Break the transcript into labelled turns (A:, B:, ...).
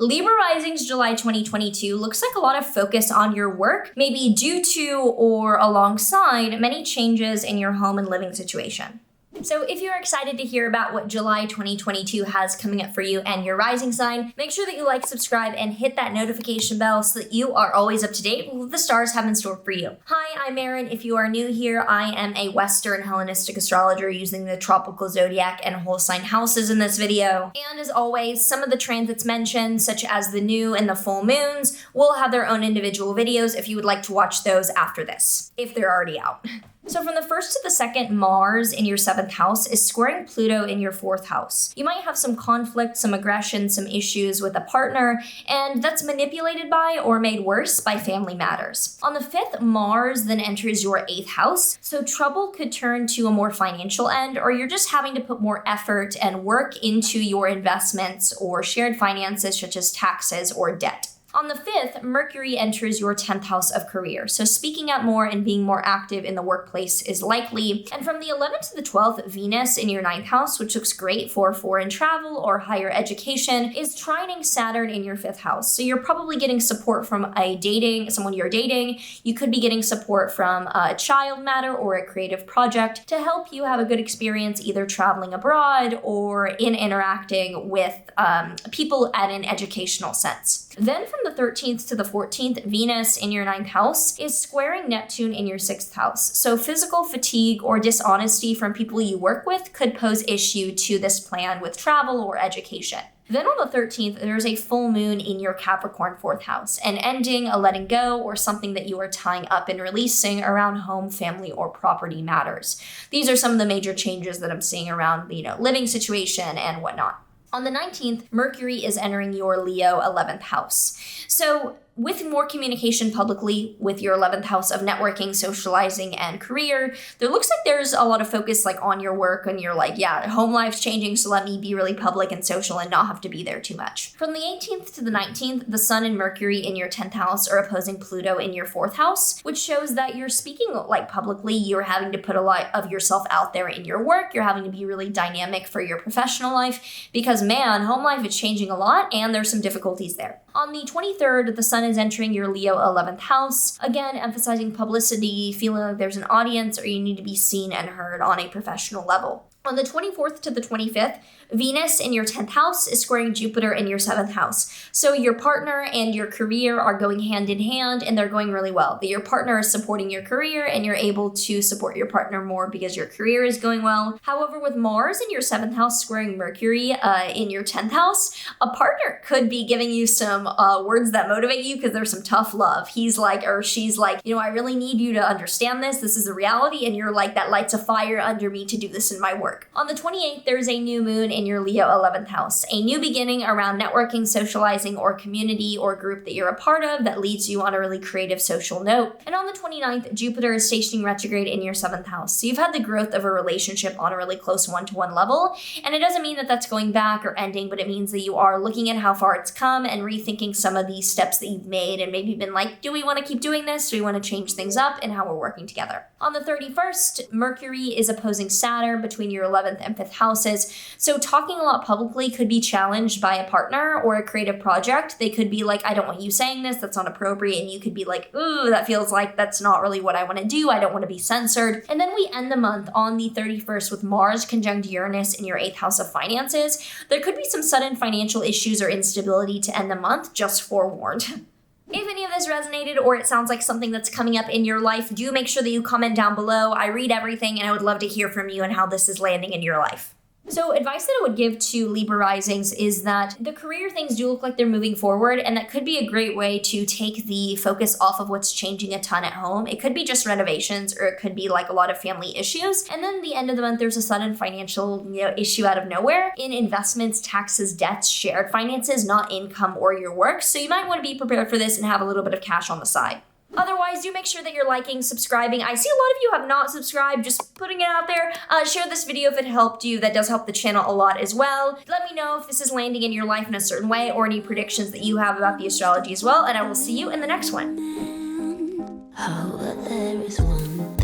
A: Libra Risings July 2022 looks like a lot of focus on your work, maybe due to or alongside many changes in your home and living situation. So if you're excited to hear about what July 2022 has coming up for you and your rising sign, make sure that you like, subscribe, and hit that notification bell so that you are always up to date with what the stars have in store for you. Hi, I'm Maren. If you are new here, I am a Western Hellenistic astrologer using the tropical zodiac and whole sign houses in this video. And as always, some of the transits mentioned, such as the new and the full moons, will have their own individual videos if you would like to watch those after this, if they're already out. So from the 1st to the 2nd, Mars in your 7th house is squaring Pluto in your 4th house. You might have some conflict, some aggression, some issues with a partner, and that's manipulated by or made worse by family matters. On the 5th, Mars then enters your 8th house, so trouble could turn to a more financial end, or you're just having to put more effort and work into your investments or shared finances such as taxes or debt. On the 5th, Mercury enters your 10th house of career, so speaking out more and being more active in the workplace is likely. And from the 11th to the 12th, Venus in your 9th house, which looks great for foreign travel or higher education, is trining Saturn in your 5th house. So you're probably getting support from someone you're dating. You could be getting support from a child matter or a creative project to help you have a good experience either traveling abroad or in interacting with people at an educational sense. Then from the 13th to the 14th, Venus in your 9th house is squaring Neptune in your 6th house. So physical fatigue or dishonesty from people you work with could pose issue to this plan with travel or education. Then on the 13th, there's a full moon in your Capricorn 4th house, an ending, a letting go, or something that you are tying up and releasing around home, family, or property matters. These are some of the major changes that I'm seeing around, living situation and whatnot. On the 19th, Mercury is entering your Leo 11th house. So with more communication publicly with your 11th house of networking, socializing, and career, there looks like there's a lot of focus on your work and you're home life's changing, so let me be really public and social and not have to be there too much. From the 18th to the 19th, the Sun and Mercury in your 10th house are opposing Pluto in your 4th house, which shows that you're speaking publicly, you're having to put a lot of yourself out there in your work, you're having to be really dynamic for your professional life, because home life is changing a lot and there's some difficulties there. On the 23rd, the Sun is entering your Leo 11th house, again emphasizing publicity, feeling like there's an audience or you need to be seen and heard on a professional level. On the 24th to the 25th, Venus in your 10th house is squaring Jupiter in your 7th house. So your partner and your career are going hand in hand and they're going really well. Your partner is supporting your career and you're able to support your partner more because your career is going well. However, with Mars in your 7th house squaring Mercury in your 10th house, a partner could be giving you some words that motivate you because there's some tough love. He's or she's I really need you to understand this. This is a reality. And you're that lights a fire under me to do this in my work. On the 28th, there's a new moon in your Leo 11th house, a new beginning around networking, socializing, or community or group that you're a part of that leads you on a really creative social note. And on the 29th, Jupiter is stationing retrograde in your 7th house. So you've had the growth of a relationship on a really close one-to-one level. And it doesn't mean that that's going back or ending, but it means that you are looking at how far it's come and rethinking some of these steps that you've made and maybe been do we want to keep doing this? Do we want to change things up and how we're working together? On the 31st, Mercury is opposing Saturn between your 11th and 5th houses. So talking a lot publicly could be challenged by a partner or a creative project. They could be I don't want you saying this, that's not appropriate. And you could be ooh, that feels like that's not really what I want to do. I don't want to be censored. And then we end the month on the 31st with Mars conjunct Uranus in your 8th house of finances. There could be some sudden financial issues or instability to end the month, just forewarned. If any of this resonated or it sounds like something that's coming up in your life, do make sure that you comment down below. I read everything and I would love to hear from you and how this is landing in your life. So advice that I would give to Libra Risings is that the career things do look like they're moving forward, and that could be a great way to take the focus off of what's changing a ton at home. It could be just renovations, or it could be a lot of family issues. And then at the end of the month, there's a sudden financial issue out of nowhere in investments, taxes, debts, shared finances, not income or your work. So you might want to be prepared for this and have a little bit of cash on the side. Otherwise, do make sure that you're liking, subscribing. I see a lot of you have not subscribed, just putting it out there. Share this video if it helped you. That does help the channel a lot as well. Let me know if this is landing in your life in a certain way or any predictions that you have about the astrology as well. And I will see you in the next one.
B: Oh, there is one.